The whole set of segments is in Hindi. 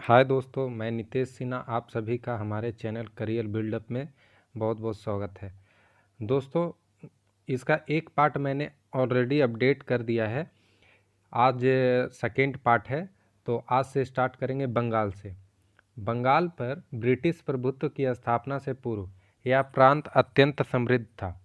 हाय दोस्तों, मैं नितेश सिन्हा आप सभी का हमारे चैनल करियर बिल्डअप में बहुत बहुत स्वागत है। दोस्तों, इसका एक पार्ट मैंने ऑलरेडी अपडेट कर दिया है। आज सेकेंड पार्ट है, तो आज से स्टार्ट करेंगे बंगाल से। बंगाल पर ब्रिटिश प्रभुत्व की स्थापना से पूर्व यह प्रांत अत्यंत समृद्ध था।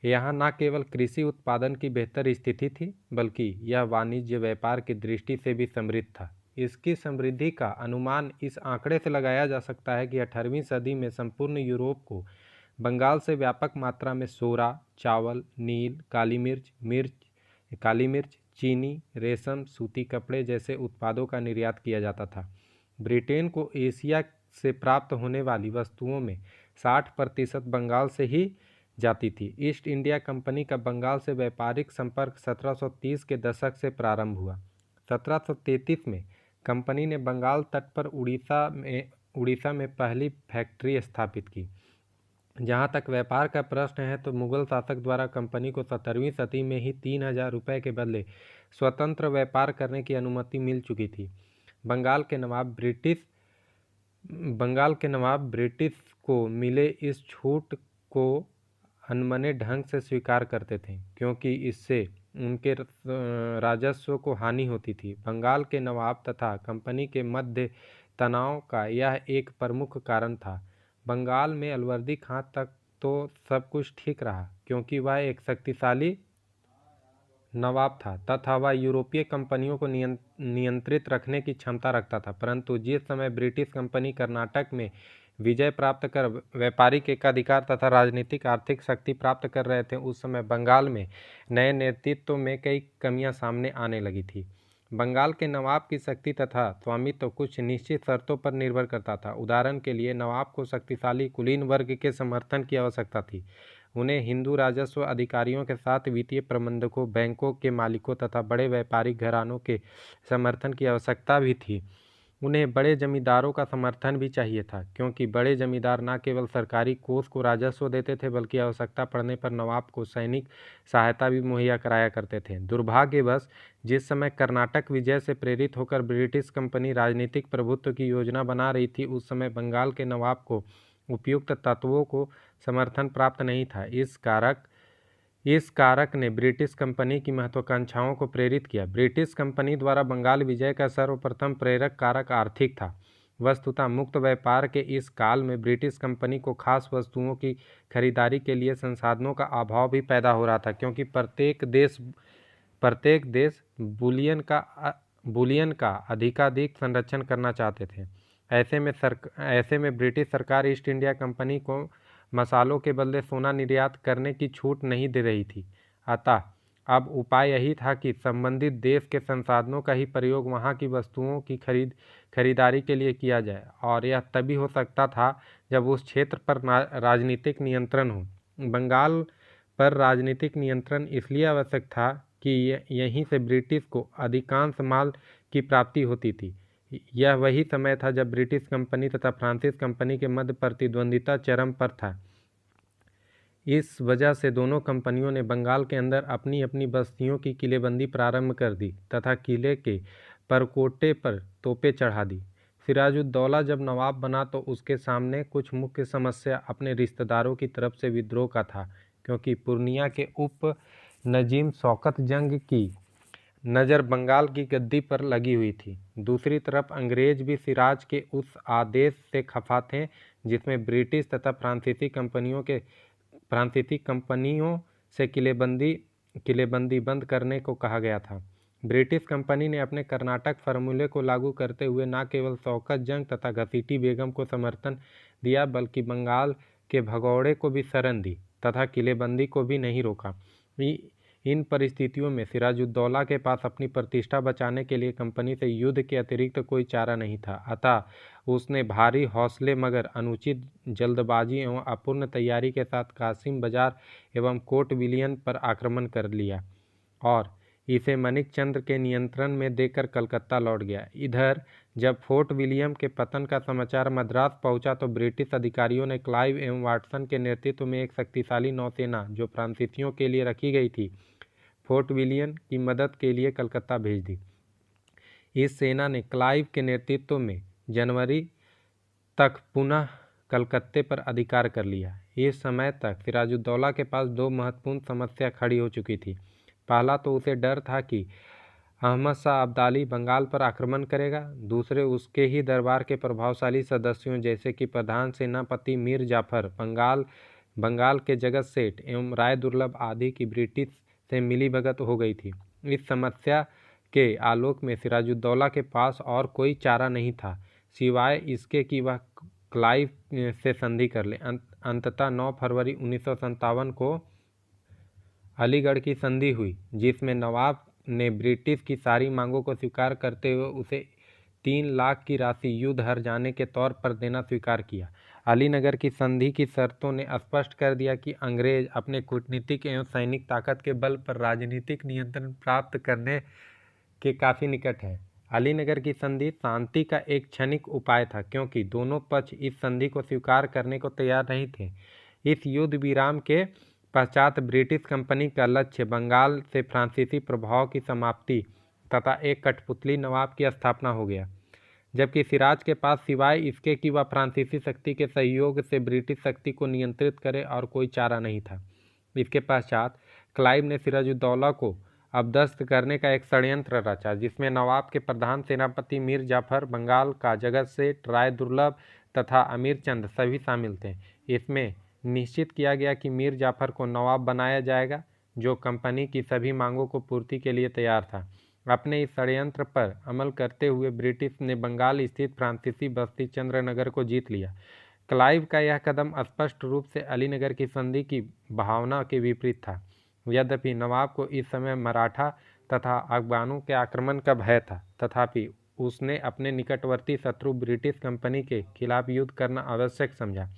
यहाँ न केवल कृषि उत्पादन की बेहतर स्थिति थी, बल्कि यह वाणिज्य व्यापार की दृष्टि से भी समृद्ध था। इसकी समृद्धि का अनुमान इस आंकड़े से लगाया जा सकता है कि 18वीं सदी में संपूर्ण यूरोप को बंगाल से व्यापक मात्रा में सोरा, चावल, नील, काली मिर्च, चीनी, रेशम, सूती कपड़े जैसे उत्पादों का निर्यात किया जाता था। ब्रिटेन को एशिया से प्राप्त होने वाली वस्तुओं में 60% बंगाल से ही जाती थी। ईस्ट इंडिया कंपनी का बंगाल से व्यापारिक संपर्क 1730 के दशक से प्रारंभ हुआ। 1733 में कंपनी ने बंगाल तट पर उड़ीसा में पहली फैक्ट्री स्थापित की। जहाँ तक व्यापार का प्रश्न है, तो मुगल शासक द्वारा कंपनी को 17वीं सदी में ही 3000 रुपये के बदले स्वतंत्र व्यापार करने की अनुमति मिल चुकी थी। बंगाल के नवाब ब्रिटिश को मिले इस छूट को अनमने ढंग से स्वीकार करते थे, क्योंकि इससे उनके राजस्व को हानि होती थी। बंगाल के नवाब तथा कंपनी के मध्य तनाव का यह एक प्रमुख कारण था। बंगाल में अलवर्दी खां तक तो सब कुछ ठीक रहा, क्योंकि वह एक शक्तिशाली नवाब था तथा वह यूरोपीय कंपनियों को नियंत्रित रखने की क्षमता रखता था। परंतु जिस समय ब्रिटिश कंपनी कर्नाटक में विजय प्राप्त कर व्यापारिक एकाधिकार तथा राजनीतिक आर्थिक शक्ति प्राप्त कर रहे थे, उस समय बंगाल में नए नेतृत्व में कई कमियां सामने आने लगी थी। बंगाल के नवाब की शक्ति तथा स्वामित्व कुछ निश्चित शर्तों पर निर्भर करता था। उदाहरण के लिए, नवाब को शक्तिशाली कुलीन वर्ग के समर्थन की आवश्यकता थी। उन्हें हिंदू राजस्व अधिकारियों के साथ वित्तीय प्रबंधकों, बैंकों के मालिकों तथा बड़े व्यापारिक घरानों के समर्थन की आवश्यकता भी थी। उन्हें बड़े जमींदारों का समर्थन भी चाहिए था, क्योंकि बड़े जमींदार न केवल सरकारी कोष को राजस्व देते थे, बल्कि आवश्यकता पड़ने पर नवाब को सैनिक सहायता भी मुहैया कराया करते थे। दुर्भाग्यवश जिस समय कर्नाटक विजय से प्रेरित होकर ब्रिटिश कंपनी राजनीतिक प्रभुत्व की योजना बना रही थी, उस समय बंगाल के नवाब को उपयुक्त तत्वों को समर्थन प्राप्त नहीं था। इस कारक ने ब्रिटिश कंपनी की महत्वाकांक्षाओं को प्रेरित किया। ब्रिटिश कंपनी द्वारा बंगाल विजय का सर्वप्रथम प्रेरक कारक आर्थिक था। वस्तुतः मुक्त व्यापार के इस काल में ब्रिटिश कंपनी को खास वस्तुओं की खरीदारी के लिए संसाधनों का अभाव भी पैदा हो रहा था, क्योंकि प्रत्येक देश बुलियन का अधिकाधिक संरक्षण करना चाहते थे। ऐसे में ब्रिटिश सरकार ईस्ट इंडिया कंपनी को मसालों के बदले सोना निर्यात करने की छूट नहीं दे रही थी। अतः अब उपाय यही था कि संबंधित देश के संसाधनों का ही प्रयोग वहां की वस्तुओं की खरीदारी के लिए किया जाए, और यह तभी हो सकता था जब उस क्षेत्र पर राजनीतिक नियंत्रण हो। बंगाल पर राजनीतिक नियंत्रण इसलिए आवश्यक था कि यहीं से ब्रिटिश को अधिकांश माल की प्राप्ति होती थी। यह वही समय था जब ब्रिटिश कंपनी तथा फ्रांसीसी कंपनी के मध्य प्रतिद्वंदिता चरम पर था। इस वजह से दोनों कंपनियों ने बंगाल के अंदर अपनी अपनी बस्तियों की किलेबंदी प्रारंभ कर दी तथा किले के परकोटे पर तोपें चढ़ा दी। सिराजुद्दौला जब नवाब बना, तो उसके सामने कुछ मुख्य समस्या अपने रिश्तेदारों की तरफ से विद्रोह का था, क्योंकि पूर्णिया के उप नजीम शौकत जंग की नज़र बंगाल की गद्दी पर लगी हुई थी। दूसरी तरफ अंग्रेज भी सिराज के उस आदेश से खफा थे, जिसमें ब्रिटिश तथा फ्रांसीसी कंपनियों से किलेबंदी बंद करने को कहा गया था। ब्रिटिश कंपनी ने अपने कर्नाटक फार्मूले को लागू करते हुए न केवल शौकत जंग तथा घसीटी बेगम को समर्थन दिया, बल्कि बंगाल के भगौड़े को भी शरण दी तथा किलेबंदी को भी नहीं रोका। इन परिस्थितियों में सिराजुद्दौला के पास अपनी प्रतिष्ठा बचाने के लिए कंपनी से युद्ध के अतिरिक्त कोई चारा नहीं था। अतः उसने भारी हौसले मगर अनुचित जल्दबाजी एवं अपूर्ण तैयारी के साथ कासिम बाजार एवं कोर्ट विलियन पर आक्रमण कर लिया और इसे मानिक चंद्र के नियंत्रण में देकर कलकत्ता लौट गया। इधर जब फोर्ट विलियम के पतन का समाचार मद्रास पहुंचा, तो ब्रिटिश अधिकारियों ने क्लाइव एवं वाटसन के नेतृत्व में एक शक्तिशाली नौसेना, जो फ्रांसीसियों के लिए रखी गई थी, फोर्ट विलियम की मदद के लिए कलकत्ता भेज दी। इस सेना ने क्लाइव के नेतृत्व में जनवरी तक पुनः कलकत्ते पर अधिकार कर लिया। इस समय तक सिराजुद्दौला के पास दो महत्वपूर्ण समस्या खड़ी हो चुकी थी। पहला तो उसे डर था कि अहमद शाह अब्दाली बंगाल पर आक्रमण करेगा। दूसरे, उसके ही दरबार के प्रभावशाली सदस्यों जैसे कि प्रधान सेनापति मीर जाफर, बंगाल के जगत सेठ एवं राय दुर्लभ आदि की ब्रिटिश से मिलीभगत हो गई थी। इस समस्या के आलोक में सिराजुद्दौला के पास और कोई चारा नहीं था सिवाय इसके कि वह क्लाइव से संधि कर ले। अंततः 9 फरवरी 1957 को अलीगढ़ की संधि हुई, जिसमें नवाब ने ब्रिटिश की सारी मांगों को स्वीकार करते हुए उसे 3 लाख की राशि युद्ध हार जाने के तौर पर देना स्वीकार किया। अलीनगर की संधि की शर्तों ने स्पष्ट कर दिया कि अंग्रेज अपने कूटनीतिक एवं सैनिक ताकत के बल पर राजनीतिक नियंत्रण प्राप्त करने के काफ़ी निकट है। अलीनगर की संधि शांति का एक क्षणिक उपाय था, क्योंकि दोनों पक्ष इस संधि को स्वीकार करने को तैयार नहीं थे। इस युद्ध विराम के पश्चात ब्रिटिश कंपनी का लक्ष्य बंगाल से फ्रांसीसी प्रभाव की समाप्ति तथा एक कठपुतली नवाब की स्थापना हो गया, जबकि सिराज के पास सिवाय इसके कि वह फ्रांसीसी शक्ति के सहयोग से ब्रिटिश शक्ति को नियंत्रित करे और कोई चारा नहीं था। इसके पश्चात क्लाइव ने सिराजुद्दौला को अपदस्थ करने का एक षड्यंत्र रचा, जिसमें नवाब के प्रधान सेनापति मीर जाफर, बंगाल का जगत सेठ राय दुर्लभ तथा अमीर चंद सभी शामिल थे। इसमें निश्चित किया गया कि मीर जाफर को नवाब बनाया जाएगा, जो कंपनी की सभी मांगों को पूर्ति के लिए तैयार था। अपने इस षड्यंत्र पर अमल करते हुए ब्रिटिश ने बंगाल स्थित फ्रांसीसी बस्ती चंद्रनगर को जीत लिया। क्लाइव का यह कदम स्पष्ट रूप से अलीनगर की संधि की भावना के विपरीत था। यद्यपि नवाब को इस समय मराठा तथा अफगानों के आक्रमण का भय था, तथापि उसने अपने निकटवर्ती शत्रु ब्रिटिश कंपनी के खिलाफ युद्ध करना आवश्यक समझा।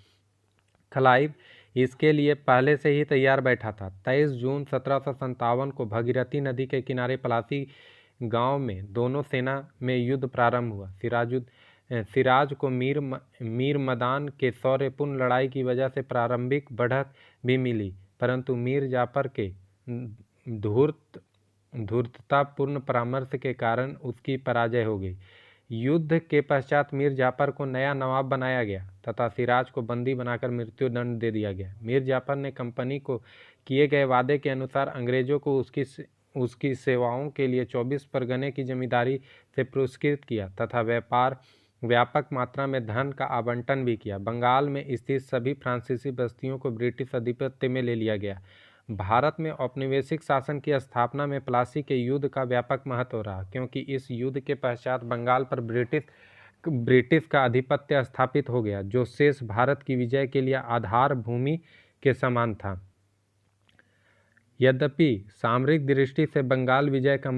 क्लाइव इसके लिए पहले से ही तैयार बैठा था। 23 जून 1757 को भगीरथी नदी के किनारे पलासी गांव में दोनों सेना में युद्ध प्रारंभ हुआ। सिराज को मीर मदान के शौर्यपूर्ण लड़ाई की वजह से प्रारंभिक बढ़त भी मिली, परंतु मीर जाफर के धूर्ततापूर्ण परामर्श के कारण उसकी पराजय हो गई। युद्ध के पश्चात मीर जाफर को नया नवाब बनाया गया तथा सिराज को बंदी बनाकर मृत्युदंड दे दिया गया। मीर जाफर ने कंपनी को किए गए वादे के अनुसार अंग्रेजों को उसकी सेवाओं के लिए 24 परगने की जमींदारी से पुरस्कृत किया तथा व्यापक मात्रा में धन का आवंटन भी किया। बंगाल में स्थित सभी फ्रांसीसी बस्तियों को ब्रिटिश आधिपत्य में ले लिया गया। भारत में औपनिवेशिक शासन की स्थापना में प्लासी के युद्ध का व्यापक महत्व रहा, क्योंकि इस युद्ध के पश्चात बंगाल पर ब्रिटिश का आधिपत्य स्थापित हो गया, जो शेष भारत की विजय के लिए आधार भूमि के समान था। यद्यपि सामरिक दृष्टि से बंगाल विजय का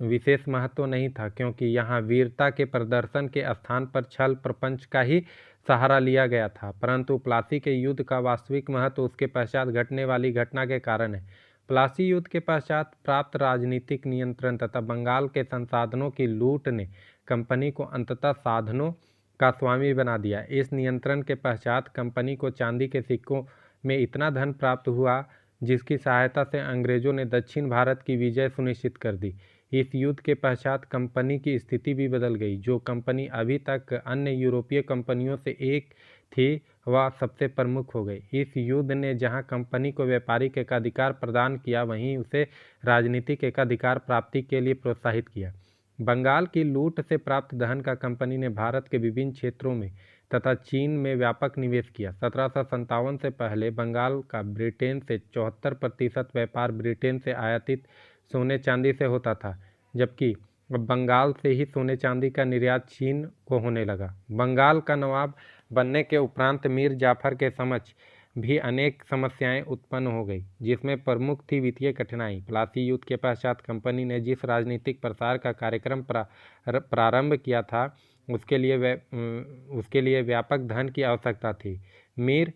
विशेष महत्व नहीं था, क्योंकि यहाँ वीरता के प्रदर्शन के स्थान पर छल प्रपंच का ही सहारा लिया गया था, परंतु प्लासी के युद्ध का वास्तविक महत्व उसके पश्चात घटने वाली घटना के कारण है। प्लासी युद्ध के पश्चात प्राप्त राजनीतिक नियंत्रण तथा बंगाल के संसाधनों की लूट ने कंपनी को अंततः साधनों का स्वामी बना दिया। इस नियंत्रण के पश्चात कंपनी को चांदी के सिक्कों में इतना धन प्राप्त हुआ, जिसकी सहायता से अंग्रेजों ने दक्षिण भारत की विजय सुनिश्चित कर दी। इस युद्ध के पश्चात कंपनी की स्थिति भी बदल गई। जो कंपनी अभी तक अन्य यूरोपीय कंपनियों से एक थी, वह सबसे प्रमुख हो गई। इस युद्ध ने जहां कंपनी को व्यापारिक एकाधिकार प्रदान किया, वहीं उसे राजनीतिक एकाधिकार प्राप्ति के लिए प्रोत्साहित किया। बंगाल की लूट से प्राप्त धन का कंपनी ने भारत के विभिन्न क्षेत्रों में तथा चीन में व्यापक निवेश किया। 1757 से पहले बंगाल का ब्रिटेन से 74% व्यापार ब्रिटेन से आयातित सोने चांदी से होता था, जबकि अब बंगाल से ही सोने चांदी का निर्यात चीन को होने लगा। बंगाल का नवाब बनने के उपरांत मीर जाफर के समक्ष भी अनेक समस्याएं उत्पन्न हो गई, जिसमें प्रमुख थी वित्तीय कठिनाई। प्लासी युद्ध के पश्चात कंपनी ने जिस राजनीतिक प्रसार का कार्यक्रम प्रारंभ किया था, उसके लिए व्यापक धन की आवश्यकता थी। मीर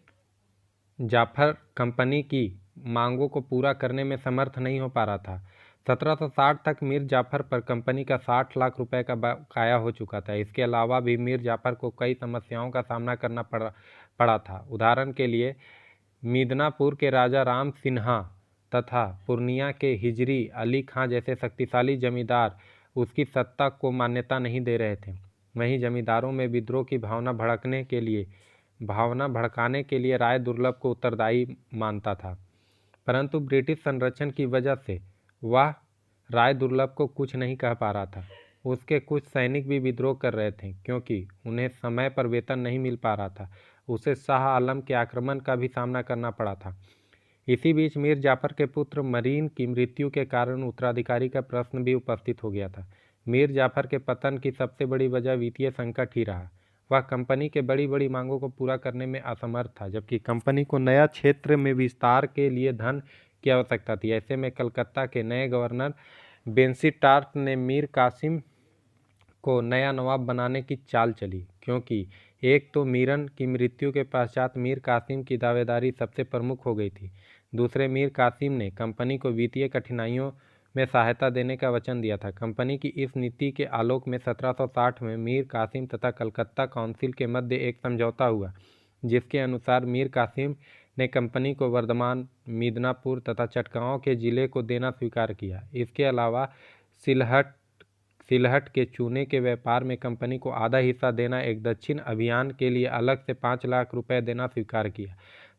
जाफर कंपनी की मांगों को पूरा करने में समर्थ नहीं हो पा रहा था। 1760 तक मीर जाफर पर कंपनी का 60 लाख रुपए का बकाया हो चुका था। इसके अलावा भी मीर जाफर को कई समस्याओं का सामना करना पड़ा था। उदाहरण के लिए मिदनापुर के राजा राम सिन्हा तथा पूर्णिया के हिजरी अली खां जैसे शक्तिशाली जमींदार उसकी सत्ता को मान्यता नहीं दे रहे थे। वहीं जमींदारों में विद्रोह की भावना भड़काने के लिए राय दुर्लभ को उत्तरदायी मानता था, परंतु ब्रिटिश संरक्षण की वजह से वह राय दुर्लभ को कुछ नहीं कह पा रहा था। उसके कुछ सैनिक भी विद्रोह कर रहे थे क्योंकि उन्हें समय पर वेतन नहीं मिल पा रहा था। उसे शाह आलम के आक्रमण का भी सामना करना पड़ा था। इसी बीच मीर जाफर के पुत्र मरीन की मृत्यु के कारण उत्तराधिकारी का प्रश्न भी उपस्थित हो गया था। मीर जाफर के पतन की सबसे बड़ी वजह वित्तीय संकट ही रहा। वह कंपनी के बड़ी बड़ी मांगों को पूरा करने में असमर्थ था, जबकि कंपनी को नया क्षेत्र में विस्तार के लिए धन की आवश्यकता थी। ऐसे में कलकत्ता के नए गवर्नर बेंसीटार्ट ने मीर कासिम को नया नवाब बनाने की चाल चली, क्योंकि एक तो मीरन की मृत्यु के पश्चात मीर कासिम की दावेदारी सबसे प्रमुख हो गई थी। दूसरे, मीर कासिम ने कंपनी को वित्तीय कठिनाइयों में सहायता देने का वचन दिया था। कंपनी की इस नीति के आलोक में 1760 में मीर कासिम तथा कलकत्ता काउंसिल के मध्य एक समझौता हुआ, जिसके अनुसार मीर कासिम ने कंपनी को वर्धमान, मिदनापुर तथा चटगांव के जिले को देना स्वीकार किया। इसके अलावा सिलहट के चूने के व्यापार में कंपनी को आधा हिस्सा देना, एक दक्षिण अभियान के लिए अलग से 5 लाख रुपए देना स्वीकार किया।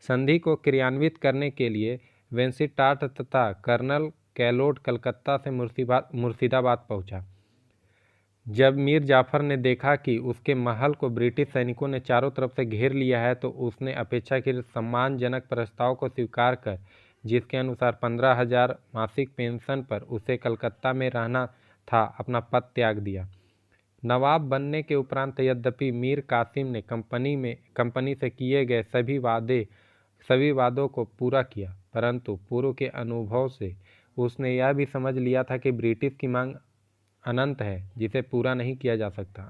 संधि को क्रियान्वित करने के लिए वेंसीटार्ट तथा कर्नल कैलोड कलकत्ता से मुर्शिदाबाद पहुंचा। जब मीर जाफर ने देखा कि उसके महल को ब्रिटिश सैनिकों ने चारों तरफ से घेर लिया है, तो उसने अपेक्षाकृत सम्मानजनक प्रस्ताव को स्वीकार कर, जिसके अनुसार 15,000 मासिक पेंशन पर उसे कलकत्ता में रहना था, अपना पद त्याग दिया। नवाब बनने के उपरांत यद्यपि मीर कासिम ने कंपनी से किए गए सभी वादों को पूरा किया, परंतु पूर्व के अनुभव से उसने यह भी समझ लिया था कि ब्रिटिश की मांग अनंत है, जिसे पूरा नहीं किया जा सकता।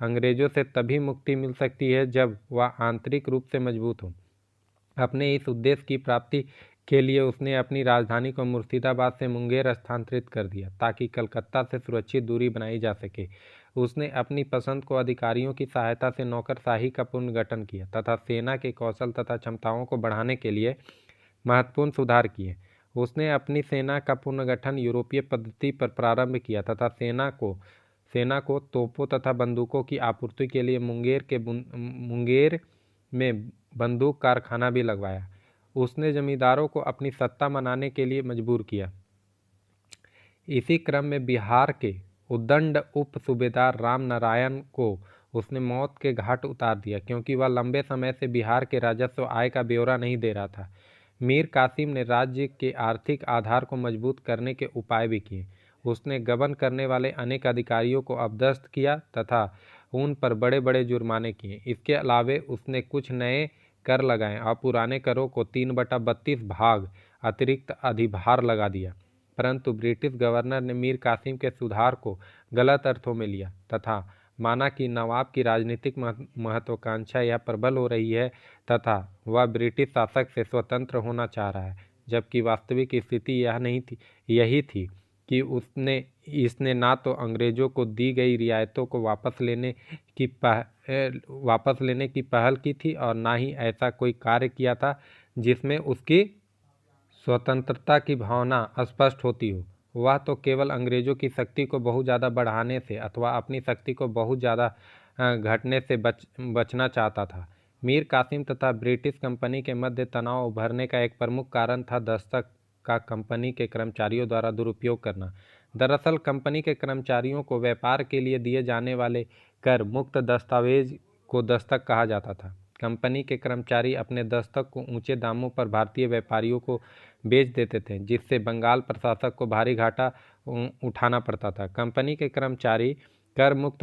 अंग्रेजों से तभी मुक्ति मिल सकती है जब वह आंतरिक रूप से मजबूत हो। अपने इस उद्देश्य की प्राप्ति के लिए उसने अपनी राजधानी को मुर्शिदाबाद से मुंगेर स्थानांतरित कर दिया, ताकि कलकत्ता से सुरक्षित दूरी बनाई जा सके। उसने अपनी पसंद को अधिकारियों की सहायता से नौकरशाही का पुनर्गठन किया तथा सेना के कौशल तथा क्षमताओं को बढ़ाने के लिए महत्वपूर्ण सुधार किए। उसने अपनी सेना का पुनर्गठन यूरोपीय पद्धति पर प्रारंभ किया तथा सेना को तोपों तथा बंदूकों की आपूर्ति के लिए मुंगेर में बंदूक कारखाना भी लगवाया। उसने जमींदारों को अपनी सत्ता मनाने के लिए मजबूर किया। इसी क्रम में बिहार के उद्दंड उप सूबेदार राम नारायण को उसने मौत के घाट उतार दिया, क्योंकि वह लंबे समय से बिहार के राजस्व आय का ब्यौरा नहीं दे रहा था। मीर कासिम ने राज्य के आर्थिक आधार को मजबूत करने के उपाय भी किए। उसने गबन करने वाले अनेक अधिकारियों को अपदस्थ किया तथा उन पर बड़े बड़े जुर्माने किए। इसके अलावे उसने कुछ नए कर लगाए और पुराने करों को 3/32 भाग अतिरिक्त अधिभार लगा दिया। परंतु ब्रिटिश गवर्नर ने मीर कासिम के सुधार को गलत अर्थों में लिया तथा माना कि नवाब की राजनीतिक महत्वाकांक्षा यह प्रबल हो रही है तथा वह ब्रिटिश शासक से स्वतंत्र होना चाह रहा है, जबकि वास्तविक स्थिति यही थी कि इसने ना तो अंग्रेजों को दी गई रियायतों को वापस लेने की पहल की थी और ना ही ऐसा कोई कार्य किया था जिसमें उसकी स्वतंत्रता की भावना स्पष्ट होती हो। वह तो केवल अंग्रेजों की शक्ति को बहुत ज़्यादा बढ़ाने से अथवा अपनी शक्ति को बहुत ज़्यादा घटने से बचना चाहता था। मीर कासिम तथा ब्रिटिश कंपनी के मध्य तनाव उभरने का एक प्रमुख कारण था दस्तक का कंपनी के कर्मचारियों द्वारा दुरुपयोग करना। दरअसल कंपनी के कर्मचारियों को व्यापार के लिए दिए जाने वाले कर मुक्त दस्तावेज को दस्तक कहा जाता था। कंपनी के कर्मचारी अपने दस्तक को ऊंचे दामों पर भारतीय व्यापारियों को बेच देते थे, जिससे बंगाल प्रशासक को भारी घाटा उठाना पड़ता था। कंपनी के कर्मचारी कर मुक्त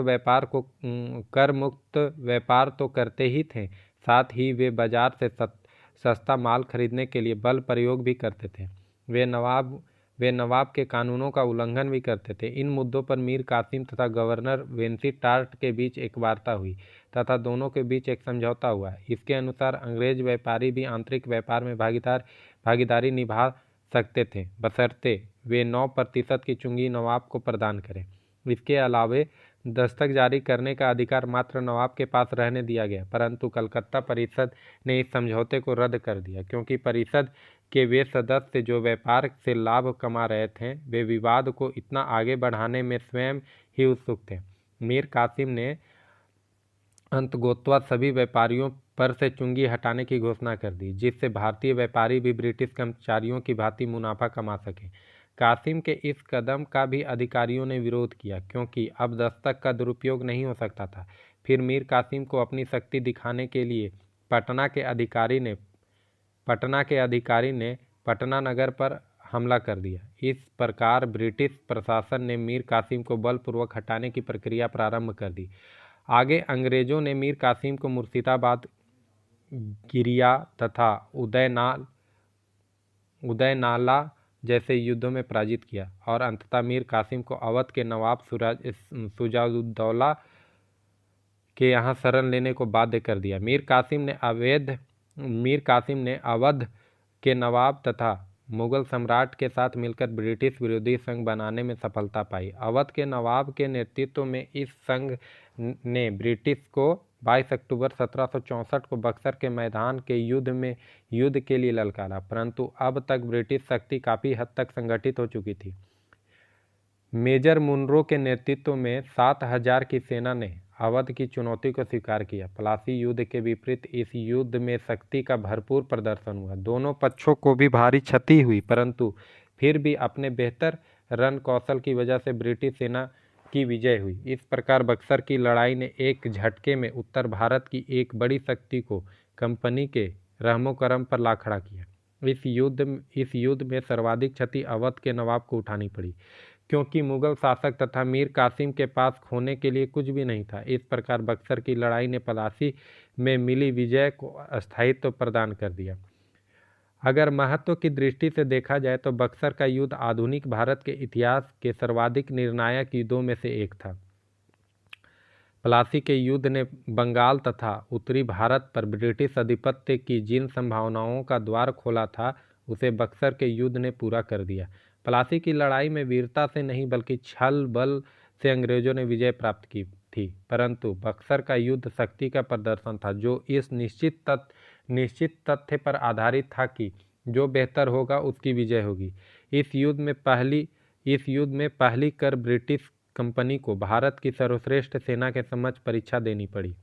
व्यापार तो करते ही थे, साथ ही वे बाजार से सस्ता माल खरीदने के लिए बल प्रयोग भी करते थे। वे नवाब के कानूनों का उल्लंघन भी करते थे। इन मुद्दों पर मीर कासिम तथा गवर्नर वेंसीटार्ट के बीच एक वार्ता हुई तथा दोनों के बीच एक समझौता हुआ। इसके अनुसार अंग्रेज व्यापारी भी आंतरिक व्यापार में भागीदारी निभा सकते थे, बशर्ते वे 9% की चुंगी नवाब को प्रदान करें। इसके अलावे दस्तक जारी करने का अधिकार मात्र नवाब के पास रहने दिया गया, परंतु कलकत्ता परिषद ने इस समझौते को रद्द कर दिया, क्योंकि परिषद के वे सदस्य जो व्यापार से लाभ कमा रहे थे, वे विवाद को इतना आगे बढ़ाने में स्वयं ही उत्सुक थे। मीर कासिम ने अंततोगत्वा सभी व्यापारियों पर से चुंगी हटाने की घोषणा कर दी, जिससे भारतीय व्यापारी भी ब्रिटिश कर्मचारियों की भांति मुनाफा कमा सके। कासिम के इस कदम का भी अधिकारियों ने विरोध किया, क्योंकि अब दस्तक का दुरुपयोग नहीं हो सकता था। फिर मीर कासिम को अपनी शक्ति दिखाने के लिए पटना के अधिकारी ने पटना नगर पर हमला कर दिया। इस प्रकार ब्रिटिश प्रशासन ने मीर कासिम को बलपूर्वक हटाने की प्रक्रिया प्रारंभ कर दी। आगे अंग्रेजों ने मीर कासिम को मुर्शिदाबाद, गिरिया तथा उदयनाला जैसे युद्धों में पराजित किया और अंततः मीर कासिम को अवध के नवाब शुजाउद्दौला के यहाँ शरण लेने को बाध्य कर दिया। मीर कासिम ने अवध के नवाब तथा मुगल सम्राट के साथ मिलकर ब्रिटिश विरोधी संघ बनाने में सफलता पाई। अवध के नवाब के नेतृत्व में इस संघ ने ब्रिटिश को 22 अक्टूबर 1764 को बक्सर के मैदान के युद्ध के लिए ललकारा, परंतु अब तक ब्रिटिश शक्ति काफ़ी हद तक संगठित हो चुकी थी। मेजर मुनरो के नेतृत्व में 7000 की सेना ने अवध की चुनौती को स्वीकार किया। प्लासी युद्ध के विपरीत इस युद्ध में शक्ति का भरपूर प्रदर्शन हुआ। दोनों पक्षों को भी भारी क्षति हुई, परंतु फिर भी अपने बेहतर रण कौशल की वजह से ब्रिटिश सेना की विजय हुई। इस प्रकार बक्सर की लड़ाई ने एक झटके में उत्तर भारत की एक बड़ी शक्ति को कंपनी के रहमो-करम पर ला खड़ा किया। इस युद्ध में सर्वाधिक क्षति अवध के नवाब को उठानी पड़ी, क्योंकि मुगल शासक तथा मीर कासिम के पास खोने के लिए कुछ भी नहीं था। इस प्रकार बक्सर की लड़ाई ने प्लासी में मिली विजय को अस्थायित्व प्रदान कर दिया। अगर महत्व की दृष्टि से देखा जाए तो बक्सर का युद्ध आधुनिक भारत के इतिहास के सर्वाधिक निर्णायक युद्धों में से एक था। प्लासी के युद्ध ने बंगाल तथा उत्तरी भारत पर ब्रिटिश आधिपत्य की जिन संभावनाओं का द्वार खोला था, उसे बक्सर के युद्ध ने पूरा कर दिया। प्लासी की लड़ाई में वीरता से नहीं बल्कि छल बल से अंग्रेजों ने विजय प्राप्त की थी, परंतु बक्सर का युद्ध शक्ति का प्रदर्शन था, जो इस निश्चित तथ्य पर आधारित था कि जो बेहतर होगा उसकी विजय होगी। इस युद्ध में पहली कर ब्रिटिश कंपनी को भारत की सर्वश्रेष्ठ सेना के समक्ष परीक्षा देनी पड़ी,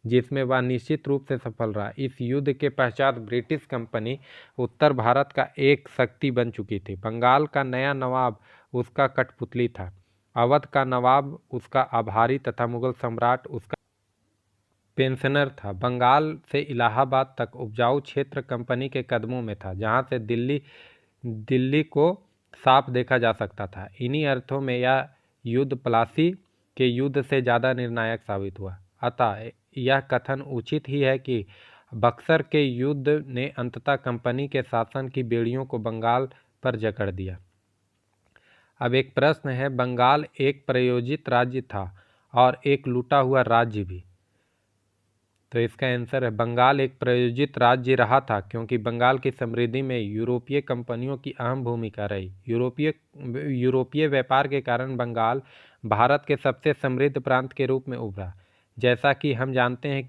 जिसमें वह निश्चित रूप से सफल रहा। इस युद्ध के पश्चात ब्रिटिश कंपनी उत्तर भारत का एक शक्ति बन चुकी थी। बंगाल का नया नवाब उसका कठपुतली था, अवध का नवाब उसका आभारी तथा मुगल सम्राट उसका पेंशनर था। बंगाल से इलाहाबाद तक उपजाऊ क्षेत्र कंपनी के कदमों में था, जहां से दिल्ली को साफ देखा जा सकता था। इन्हीं अर्थों में यह युद्ध प्लासी के युद्ध से ज़्यादा निर्णायक साबित हुआ। अतः यह कथन उचित ही है कि बक्सर के युद्ध ने अंततः कंपनी के शासन की बेड़ियों को बंगाल पर जकड़ दिया। अब एक प्रश्न है, बंगाल एक प्रायोजित राज्य था और एक लूटा हुआ राज्य भी। तो इसका आंसर है, बंगाल एक प्रायोजित राज्य रहा था, क्योंकि बंगाल की समृद्धि में यूरोपीय कंपनियों की अहम भूमिका रही। यूरोपीय व्यापार के कारण बंगाल भारत के सबसे समृद्ध प्रांत के रूप में उभरा। जैसा कि हम जानते हैं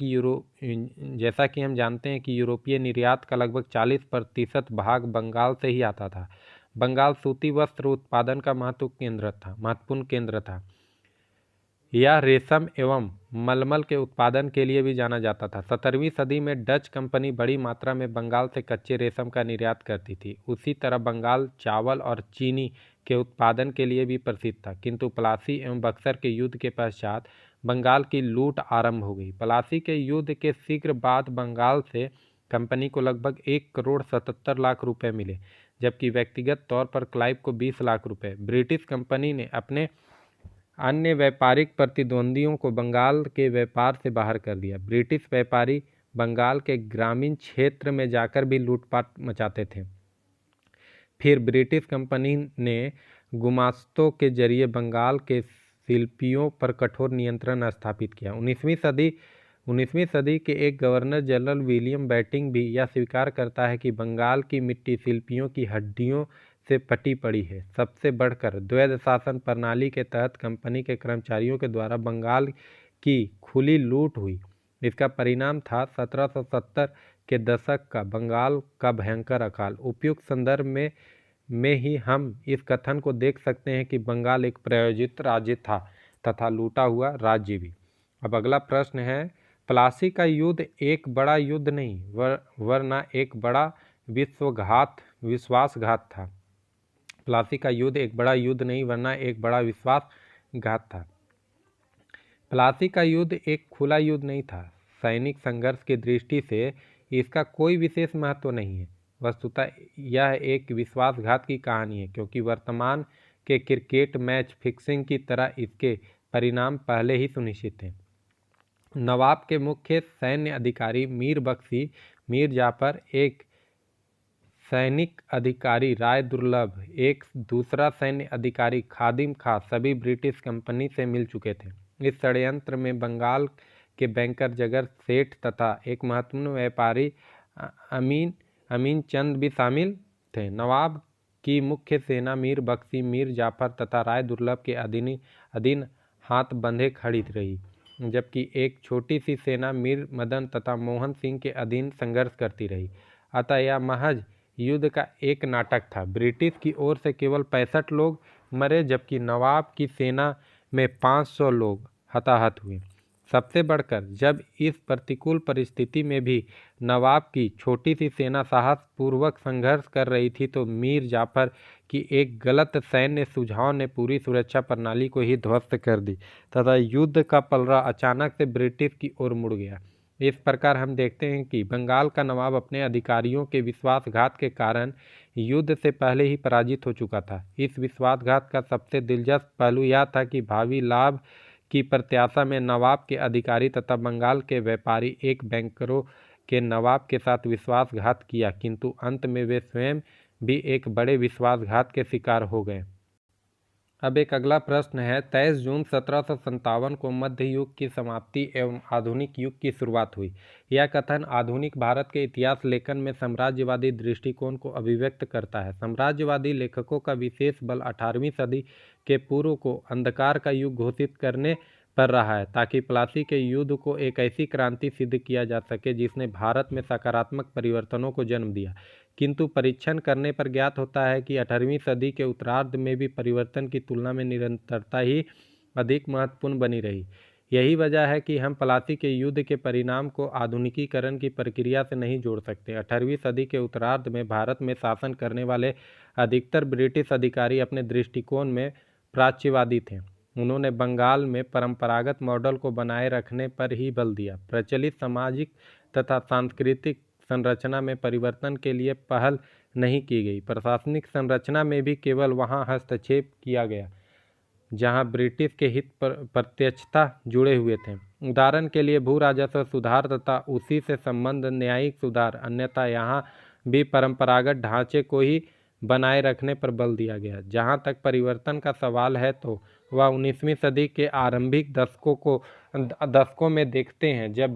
कि यूरोपीय निर्यात का लगभग 40% भाग बंगाल से ही आता था। बंगाल सूती वस्त्र उत्पादन का महत्वपूर्ण केंद्र था। यह रेशम एवं मलमल के उत्पादन के लिए भी जाना जाता था। 17वीं सदी में डच कंपनी बड़ी मात्रा में बंगाल से कच्चे रेशम का निर्यात करती थी। उसी तरह बंगाल चावल और चीनी के उत्पादन के लिए भी प्रसिद्ध था, किंतु प्लासी एवं बक्सर के युद्ध के पश्चात बंगाल की लूट आरंभ हो गई। प्लासी के युद्ध के शीघ्र बाद बंगाल से कंपनी को लगभग 1,77,00,000 रुपये मिले, जबकि व्यक्तिगत तौर पर क्लाइव को 20 लाख रुपये। ब्रिटिश कंपनी ने अपने अन्य व्यापारिक प्रतिद्वंदियों को बंगाल के व्यापार से बाहर कर दिया। ब्रिटिश व्यापारी बंगाल के ग्रामीण क्षेत्र में जाकर भी लूटपाट मचाते थे। फिर ब्रिटिश कंपनी ने गुमास्तों के जरिए बंगाल के शिल्पियों पर कठोर नियंत्रण स्थापित किया। 19वीं सदी के एक गवर्नर जनरल विलियम बेटिंग भी यह स्वीकार करता है कि बंगाल की मिट्टी शिल्पियों की हड्डियों से पटी पड़ी है। सबसे बढ़कर द्वैध शासन प्रणाली के तहत कंपनी के कर्मचारियों के द्वारा बंगाल की खुली लूट हुई। इसका परिणाम था 1770 के दशक का बंगाल का भयंकर अकाल। उपयुक्त संदर्भ में ही हम इस कथन को देख सकते हैं कि बंगाल एक प्रायोजित राज्य था, तथा लूटा हुआ राज्य भी। अब अगला प्रश्न है, प्लासी का युद्ध एक बड़ा युद्ध नहीं वरना एक बड़ा विश्वासघात था। प्लासी का युद्ध एक बड़ा युद्ध नहीं वरना एक बड़ा विश्वासघात था। प्लासी का युद्ध एक खुला युद्ध नहीं था। सैनिक संघर्ष की दृष्टि से इसका कोई विशेष महत्व नहीं है। वस्तुतः यह एक विश्वासघात की कहानी है, क्योंकि वर्तमान के क्रिकेट मैच फिक्सिंग की तरह इसके परिणाम पहले ही सुनिश्चित थे। नवाब के मुख्य सैन्य अधिकारी मीर बख्शी, मीर जाफर, एक सैनिक अधिकारी राय दुर्लभ, एक दूसरा सैन्य अधिकारी खादिम खां सभी ब्रिटिश कंपनी से मिल चुके थे। इस षड्यंत्र में बंगाल के बैंकर जगर सेठ तथा एक महत्वपूर्ण व्यापारी अमीन चंद भी शामिल थे। नवाब की मुख्य सेना मीर बख्शी, मीर जाफर तथा राय दुर्लभ के अधीन हाथ बंधे खड़ी रही, जबकि एक छोटी सी सेना मीर मदन तथा मोहन सिंह के अधीन संघर्ष करती रही। अतः यह महज युद्ध का एक नाटक था। ब्रिटिश की ओर से केवल 65 लोग मरे, जबकि नवाब की सेना में 500 लोग हताहत हुए। सबसे बढ़कर जब इस प्रतिकूल परिस्थिति में भी नवाब की छोटी सी सेना साहसपूर्वक संघर्ष कर रही थी, तो मीर जाफर की एक गलत सैन्य सुझाव ने पूरी सुरक्षा प्रणाली को ही ध्वस्त कर दी तथा युद्ध का पलड़ा अचानक से ब्रिटिश की ओर मुड़ गया। इस प्रकार हम देखते हैं कि बंगाल का नवाब अपने अधिकारियों के विश्वासघात के कारण युद्ध से पहले ही पराजित हो चुका था। इस विश्वासघात का सबसे दिलचस्प पहलू यह था कि भावी लाभ की प्रत्याशा में नवाब के अधिकारी तथा बंगाल के व्यापारी एक बैंकरों के नवाब के साथ विश्वासघात किया, किंतु अंत में वे स्वयं भी एक बड़े विश्वासघात के शिकार हो गए। अब एक अगला प्रश्न है, 23 जून 1757 को मध्य युग की समाप्ति एवं आधुनिक युग की शुरुआत हुई। यह कथन आधुनिक भारत के इतिहास लेखन में साम्राज्यवादी दृष्टिकोण को अभिव्यक्त करता है। साम्राज्यवादी लेखकों का विशेष बल 18वीं सदी के पूर्व को अंधकार का युग घोषित करने पर रहा है, ताकि प्लासी के युद्ध को एक ऐसी क्रांति सिद्ध किया जा सके जिसने भारत में सकारात्मक परिवर्तनों को जन्म दिया। किंतु परीक्षण करने पर ज्ञात होता है कि 18वीं सदी के उत्तरार्ध में भी परिवर्तन की तुलना में निरंतरता ही अधिक महत्वपूर्ण बनी रही। यही वजह है कि हम प्लासी के युद्ध के परिणाम को आधुनिकीकरण की प्रक्रिया से नहीं जोड़ सकते। 18वीं सदी के उत्तरार्ध में भारत में शासन करने वाले अधिकतर ब्रिटिश अधिकारी अपने दृष्टिकोण में प्राच्यवादी थे। उन्होंने बंगाल में परंपरागत मॉडल को बनाए रखने पर ही बल दिया। प्रचलित सामाजिक तथा सांस्कृतिक संरचना में परिवर्तन के लिए पहल नहीं की गई। प्रशासनिक संरचना में भी केवल वहां हस्तक्षेप किया गया जहां ब्रिटिश के हित पर प्रत्यक्षता जुड़े हुए थे। उदाहरण के लिए भू राजस्व सुधार तथा उसी से संबंध न्यायिक सुधार। अन्यथा यहाँ भी परंपरागत ढांचे को ही बनाए रखने पर बल दिया गया। जहां तक परिवर्तन का सवाल है तो वह 19वीं सदी के आरंभिक दशकों में देखते हैं, जब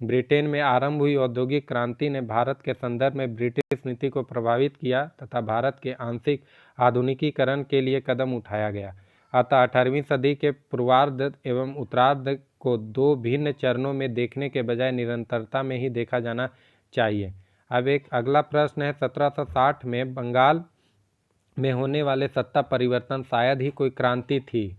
ब्रिटेन में आरंभ हुई औद्योगिक क्रांति ने भारत के संदर्भ में ब्रिटिश नीति को प्रभावित किया तथा भारत के आंशिक आधुनिकीकरण के लिए कदम उठाया गया। अतः 18वीं सदी के पूर्वार्ध एवं उत्तरार्ध को दो भिन्न चरणों में देखने के बजाय निरंतरता में ही देखा जाना चाहिए। अब एक अगला प्रश्न है, 1760 में बंगाल में होने वाले सत्ता परिवर्तन शायद ही कोई क्रांति थी।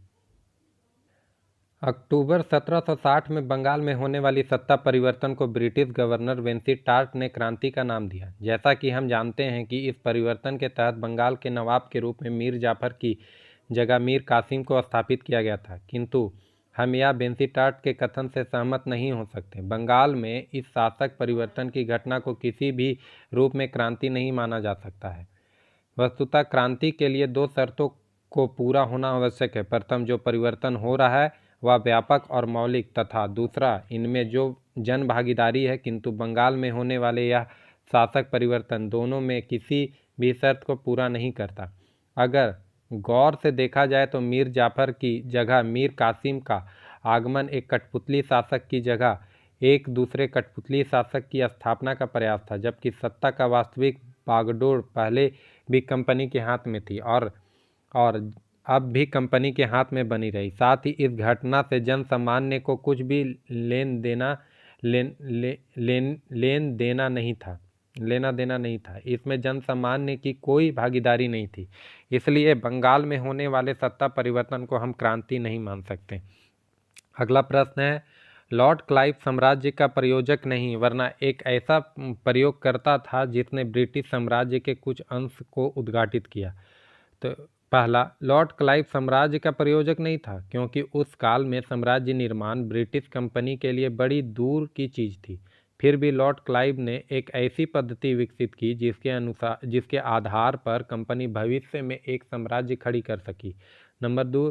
अक्टूबर 1760 में बंगाल में होने वाली सत्ता परिवर्तन को ब्रिटिश गवर्नर वेंसीटार्ट ने क्रांति का नाम दिया। जैसा कि हम जानते हैं कि इस परिवर्तन के तहत बंगाल के नवाब के रूप में मीर जाफर की जगह मीर कासिम को स्थापित किया गया था, किंतु हम यह वेंसीटार्ट के कथन से सहमत नहीं हो सकते। बंगाल में इस शासक परिवर्तन की घटना को किसी भी रूप में क्रांति नहीं माना जा सकता है। वस्तुतः क्रांति के लिए दो शर्तों को पूरा होना आवश्यक है। प्रथम, जो परिवर्तन हो रहा है वह व्यापक और मौलिक, तथा दूसरा, इनमें जो जन भागीदारी है। किंतु बंगाल में होने वाले यह शासक परिवर्तन दोनों में किसी भी शर्त को पूरा नहीं करता। अगर गौर से देखा जाए तो मीर जाफर की जगह मीर कासिम का आगमन एक कठपुतली शासक की जगह एक दूसरे कठपुतली शासक की स्थापना का प्रयास था, जबकि सत्ता का वास्तविक बागडोर पहले भी कंपनी के हाथ में थी और अब भी कंपनी के हाथ में बनी रही। साथ ही इस घटना से जन सामान्य को कुछ भी लेन देना नहीं था। लेना देना नहीं था, इसमें जन सामान्य की कोई भागीदारी नहीं थी। इसलिए बंगाल में होने वाले सत्ता परिवर्तन को हम क्रांति नहीं मान सकते। अगला प्रश्न है, लॉर्ड क्लाइव साम्राज्य का प्रयोजक नहीं वरना एक ऐसा प्रयोगकर्ता था जिसने ब्रिटिश साम्राज्य के कुछ अंश को उद्घाटित किया। तो पहला, लॉर्ड क्लाइव साम्राज्य का प्रयोजक नहीं था क्योंकि उस काल में साम्राज्य निर्माण ब्रिटिश कंपनी के लिए बड़ी दूर की चीज़ थी। फिर भी लॉर्ड क्लाइव ने एक ऐसी पद्धति विकसित की जिसके आधार पर कंपनी भविष्य में एक साम्राज्य खड़ी कर सकी। नंबर 2,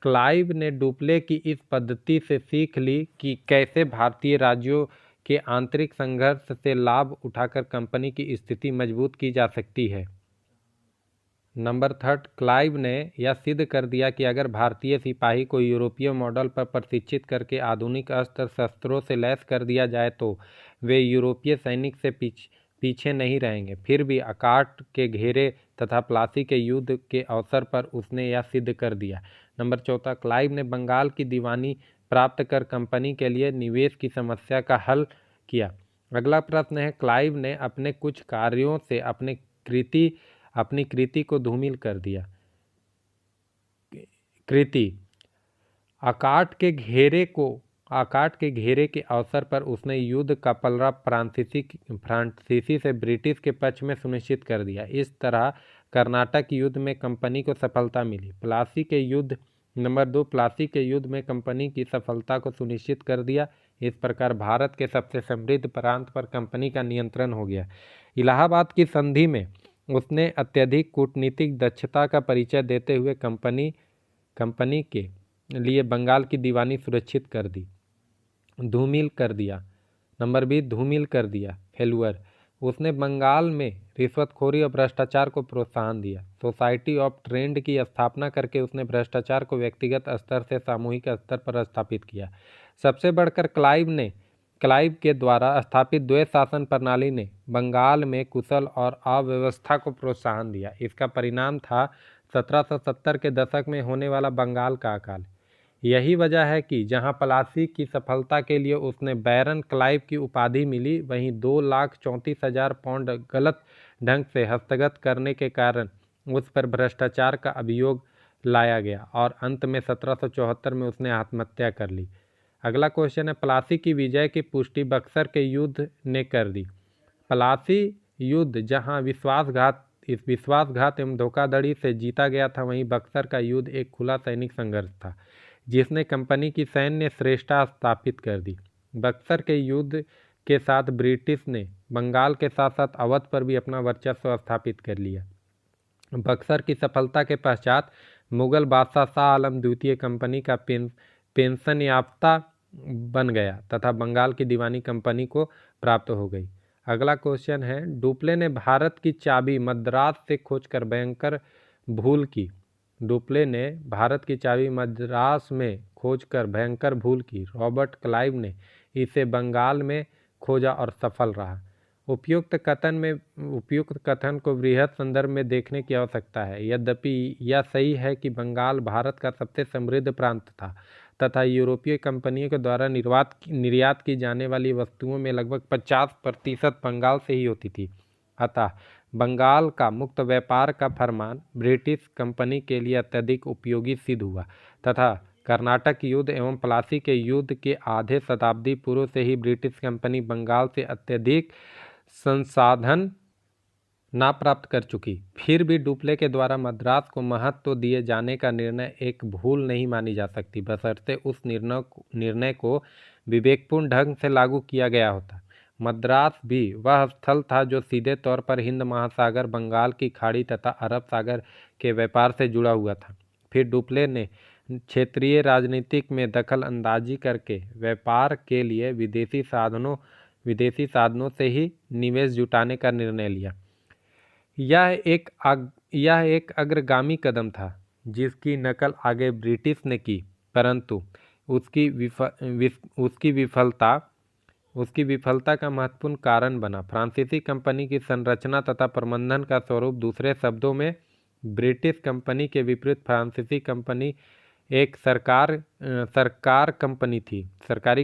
क्लाइव ने डुप्ले की इस पद्धति से सीख ली कि कैसे भारतीय राज्यों के आंतरिक संघर्ष से लाभ उठाकर कंपनी की स्थिति मजबूत की जा सकती है। नंबर 3, क्लाइव ने यह सिद्ध कर दिया कि अगर भारतीय सिपाही को यूरोपीय मॉडल पर प्रशिक्षित करके आधुनिक अस्त्र शस्त्रों से लैस कर दिया जाए तो वे यूरोपीय सैनिक से पीछे नहीं रहेंगे। फिर भी अकाट के घेरे तथा प्लासी के युद्ध के अवसर पर उसने यह सिद्ध कर दिया। नंबर 4, क्लाइव ने बंगाल की दीवानी प्राप्त कर कंपनी के लिए निवेश की समस्या का हल किया। अगला प्रश्न है, क्लाइव ने अपने कुछ कार्यों से अपनी कृति को धूमिल कर दिया। कृति, अकाट के घेरे के अवसर पर उसने युद्ध का पलड़ा फ्रांसीसी से ब्रिटिश के पक्ष में सुनिश्चित कर दिया। इस तरह कर्नाटक युद्ध में कंपनी को सफलता मिली। नंबर 2, प्लासी के युद्ध में कंपनी की सफलता को सुनिश्चित कर दिया। इस प्रकार भारत के सबसे समृद्ध प्रांत पर कंपनी का नियंत्रण हो गया। इलाहाबाद की संधि में उसने अत्यधिक कूटनीतिक दक्षता का परिचय देते हुए कंपनी के लिए बंगाल की दीवानी सुरक्षित कर दी। धूमिल कर दिया। नंबर 20, धूमिल कर दिया। फेलुअर, उसने बंगाल में रिश्वतखोरी और भ्रष्टाचार को प्रोत्साहन दिया। सोसाइटी ऑफ ट्रेड की स्थापना करके उसने भ्रष्टाचार को व्यक्तिगत स्तर से सामूहिक स्तर पर स्थापित किया। सबसे बढ़कर क्लाइव के द्वारा स्थापित द्वैत शासन प्रणाली ने बंगाल में कुशल और अव्यवस्था को प्रोत्साहन दिया। इसका परिणाम था 1770 के दशक में होने वाला बंगाल का अकाल। यही वजह है कि जहां प्लासी की सफलता के लिए उसने बैरन क्लाइव की उपाधि मिली, वहीं 2,34,000 पाउंड गलत ढंग से हस्तगत करने के कारण उस पर भ्रष्टाचार का अभियोग लाया गया और अंत में 1774 में उसने आत्महत्या कर ली। अगला क्वेश्चन है, प्लासी की विजय की पुष्टि बक्सर के युद्ध ने कर दी। प्लासी युद्ध जहां विश्वासघात एवं धोखाधड़ी से जीता गया था, वहीं बक्सर का युद्ध एक खुला सैनिक संघर्ष था जिसने कंपनी की सैन्य श्रेष्ठता स्थापित कर दी। बक्सर के युद्ध के साथ ब्रिटिश ने बंगाल के साथ साथ अवध पर भी अपना वर्चस्व स्थापित कर लिया। बक्सर की सफलता के पश्चात मुगल बादशाह शाह आलम द्वितीय कंपनी का पेंशन याफ्ता बन गया तथा बंगाल की दीवानी कंपनी को प्राप्त हो गई। अगला क्वेश्चन है, डुप्ले ने भारत की चाबी मद्रास से खोजकर भयंकर भूल की। डुप्ले ने भारत की चाबी मद्रास में खोजकर भयंकर भूल की। रॉबर्ट क्लाइव ने इसे बंगाल में खोजा और सफल रहा। उपयुक्त कथन को वृहद संदर्भ में देखने की आवश्यकता है। यद्यपि यह सही है कि बंगाल भारत का सबसे समृद्ध प्रांत था तथा यूरोपीय कंपनियों के द्वारा निर्यात की जाने वाली वस्तुओं में लगभग 50% बंगाल से ही होती थी, अतः बंगाल का मुक्त व्यापार का फरमान ब्रिटिश कंपनी के लिए अत्यधिक उपयोगी सिद्ध हुआ तथा कर्नाटक युद्ध एवं प्लासी के युद्ध के आधे शताब्दी पूर्व से ही ब्रिटिश कंपनी बंगाल से अत्यधिक संसाधन ना प्राप्त कर चुकी। फिर भी डुप्ले के द्वारा मद्रास को महत्व दिए जाने का निर्णय एक भूल नहीं मानी जा सकती, बशर्ते उस निर्णय को विवेकपूर्ण ढंग से लागू किया गया होता। मद्रास भी वह स्थल था जो सीधे तौर पर हिंद महासागर, बंगाल की खाड़ी तथा अरब सागर के व्यापार से जुड़ा हुआ था। फिर डुप्ले ने क्षेत्रीय राजनीतिक में दखल अंदाजी करके व्यापार के लिए विदेशी साधनों से ही निवेश जुटाने का निर्णय लिया। यह एक अग्रगामी कदम था जिसकी नकल आगे ब्रिटिश ने की, परंतु उसकी विफलता का महत्वपूर्ण कारण बना। फ्रांसीसी कंपनी की संरचना तथा प्रबंधन का स्वरूप, दूसरे शब्दों में ब्रिटिश कंपनी के विपरीत फ्रांसीसी कंपनी एक सरकारी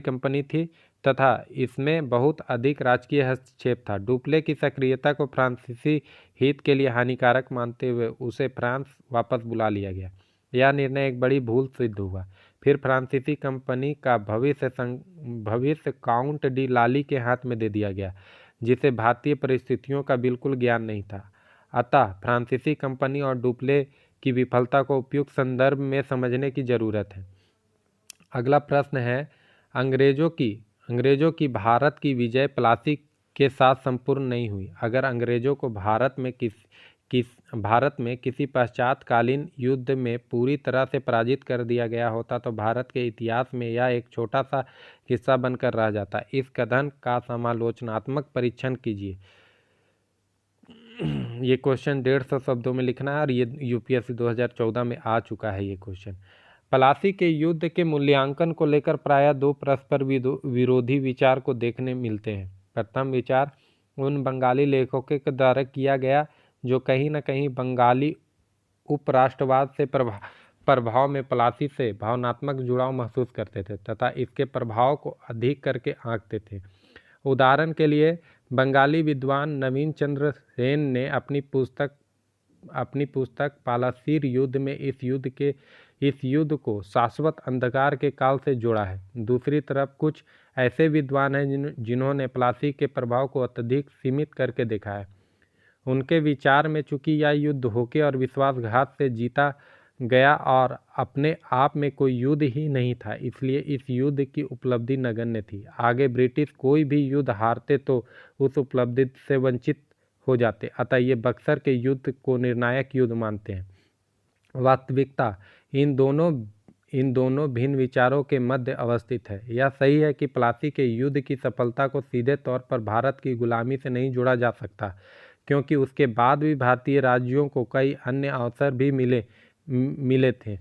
कंपनी थी। तथा इसमें बहुत अधिक राजकीय हस्तक्षेप था। डुप्ले की सक्रियता को फ्रांसीसी हित के लिए हानिकारक मानते हुए उसे फ्रांस वापस बुला लिया गया। यह निर्णय एक बड़ी भूल सिद्ध हुआ। फिर फ्रांसीसी कंपनी का भविष्य काउंट डी लाली के हाथ में दे दिया गया, जिसे भारतीय परिस्थितियों का बिल्कुल ज्ञान नहीं था। अतः फ्रांसीसी कंपनी और डुप्ले की विफलता को उपयुक्त संदर्भ में समझने की जरूरत है। अगला प्रश्न है, अंग्रेजों की भारत की विजय प्लासी के साथ संपूर्ण नहीं हुई। अगर अंग्रेजों को भारत में किसी पश्चातकालीन युद्ध में पूरी तरह से पराजित कर दिया गया होता तो भारत के इतिहास में यह एक छोटा सा हिस्सा बनकर रह जाता। इस कथन का समालोचनात्मक परीक्षण कीजिए। ये क्वेश्चन 150 शब्दों में लिखना है और ये यूपीएससी 2014 में आ चुका है ये क्वेश्चन। प्लासी के युद्ध के मूल्यांकन को लेकर प्रायः दो परस्पर विरोधी विचार को देखने मिलते हैं। प्रथम विचार उन बंगाली लेखकों के द्वारा किया गया जो कहीं न कहीं बंगाली उपराष्ट्रवाद से प्रभाव में प्लासी से भावनात्मक जुड़ाव महसूस करते थे तथा इसके प्रभाव को अधिक करके आंकते थे। उदाहरण के लिए बंगाली विद्वान नवीन चंद्र सेन ने अपनी पुस्तक पालासीर युद्ध में इस युद्ध को शाश्वत अंधकार के काल से जोड़ा है। दूसरी तरफ कुछ ऐसे विद्वान हैं जिन्होंने प्लासी के प्रभाव को अत्यधिक सीमित करके देखा है। उनके विचार में चूंकि यह युद्ध धोखे और विश्वासघात से जीता गया और अपने आप में कोई युद्ध ही नहीं था, इसलिए इस युद्ध की उपलब्धि नगण्य थी। आगे ब्रिटिश कोई भी युद्ध हारते तो उस उपलब्धि से वंचित हो जाते, अतः ये बक्सर के युद्ध को निर्णायक युद्ध मानते हैं। वास्तविकता इन दोनों भिन्न विचारों के मध्य अवस्थित है। यह सही है कि प्लासी के युद्ध की सफलता को सीधे तौर पर भारत की गुलामी से नहीं जोड़ा जा सकता, क्योंकि उसके बाद भी भारतीय राज्यों को कई अन्य अवसर भी मिले थे।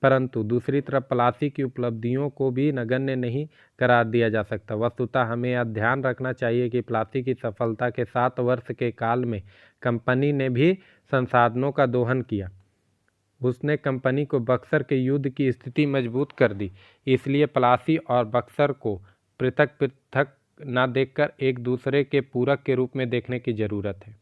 परंतु दूसरी तरफ प्लासी की उपलब्धियों को भी नगण्य नहीं करार दिया जा सकता। वस्तुतः हमें यह ध्यान रखना चाहिए कि प्लासी की सफलता के 7 वर्ष के काल में कंपनी ने भी संसाधनों का दोहन किया। उसने कंपनी को बक्सर के युद्ध की स्थिति मजबूत कर दी। इसलिए प्लासी और बक्सर को पृथक पृथक न देखकर एक दूसरे के पूरक के रूप में देखने की जरूरत है।